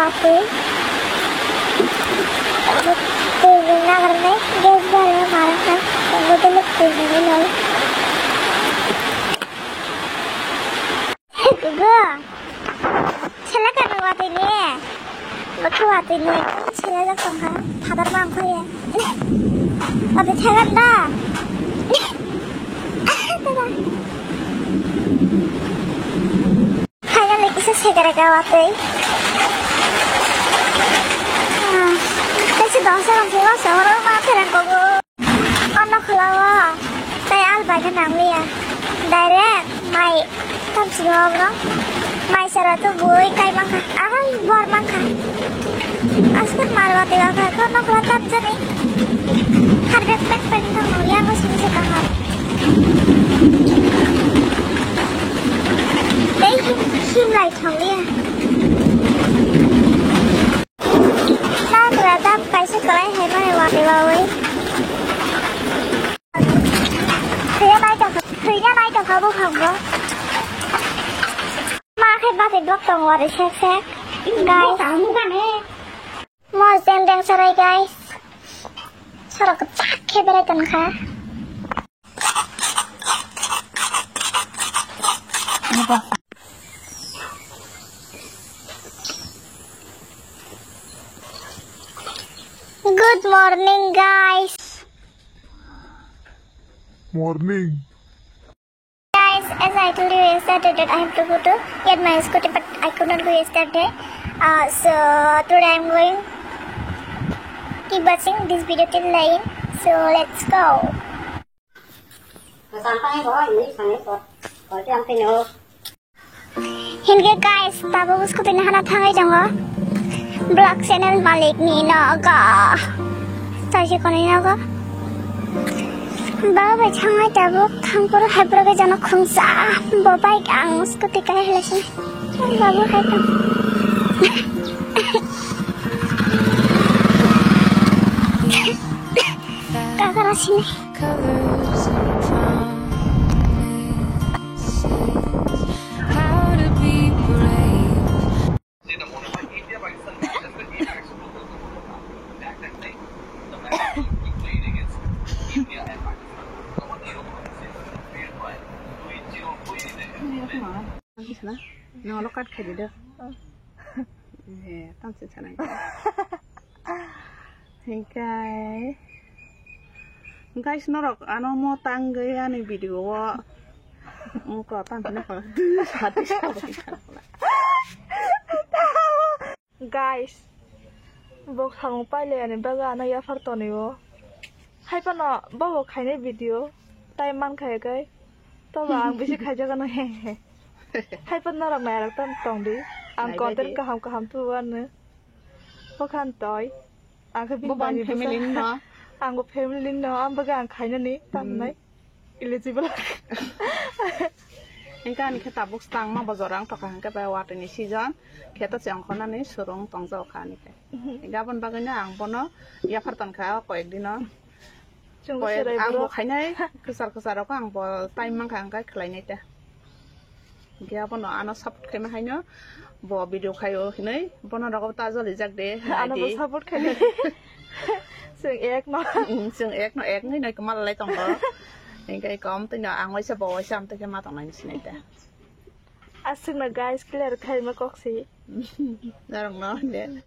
wapi. Tinggalnya karena dia baru marah kan. Tunggu dulu tinggalnya loh. Juga. Silakan wapi ini. Betul wapi ini. Silakan tongkang. Hadar mangkok ya. Wapi silakan dah. Isa segera wapi. Kasi dong sa rumah seorang makan kogo. Ano kelawa? Tay albay ka nang liya. Direct may tamsigawag no. May sarado buhay kay mangka. Aral bor mangka. Askan marwati ka ko no kelatab jani. Harga pek pentang liya mo sini kahap. Đây him lại thằng lia. Nó là ta phải sẽ có hay mà là đi vào ấy. Thì nhá này choเขาkhông có. Mà khi ba thì đốt tông vào để xét. Guys, mau xem đang sao đây guys. Sao là chắc khi bên đây cần khá. Good morning, guys. Morning. Guys, as I told you yesterday that I have to go to get my scooty, but I could not go yesterday. So today I'm going keep watching this video till lane. So let's go. Hinga guys, tabu scooty na hanap hangai jango. Vlog channel malik ni naga. Saji koni naga. Baba changai tabu thangpur hyper ke jana khungsa. Babai kang scooty kai helasin. Babu hai tam. Kakak rasini. Nó cắt khai được. Nè, tao sẽ thế này. Thì cái guys nó được anh mua tăng cái anh video á. Ông có tăng cái nào guys, bốc thằng bay lên này bây giờ nó ya phát to này vô. Hay pa nó bốc khai này video, tay man khai cái, tao bảo anh bị khai cho cái nó hè. Hay pa nó làm này là tao tòng đi, anh còn tên cả hầm tu anh nữa. Bốc khăn tối, anh khai bin bao nhiêu family nó. Anh có family nó, anh bây giờ anh khai nó ní, tạm này, eligible. Anh cái này tập bút tăng mà bao giờ rằng thằng cái bài hoạt này season, khi ta chẳng có này surung tòng dầu khá này cái. Anh cái bên bagainya ang bono, ya phát tần khá có ek đi nó. Coi ang bộ khai này, kesar aku ang bộ tay mang khang cái khai này ta. Cái bono ano sắp khai mà khai nhớ, bộ video khai ở khi này, bono đâu ta cho lý giác đấy. Ano bộ support khai này. Sương ek nó ek này cái mà lấy tòng đó. Anh cái com tôi nhỏ ăn với sabo với sam tôi cái mà tòng này xin này. Asing na guys, clear khai mà có gì. Ra đồng nó đấy.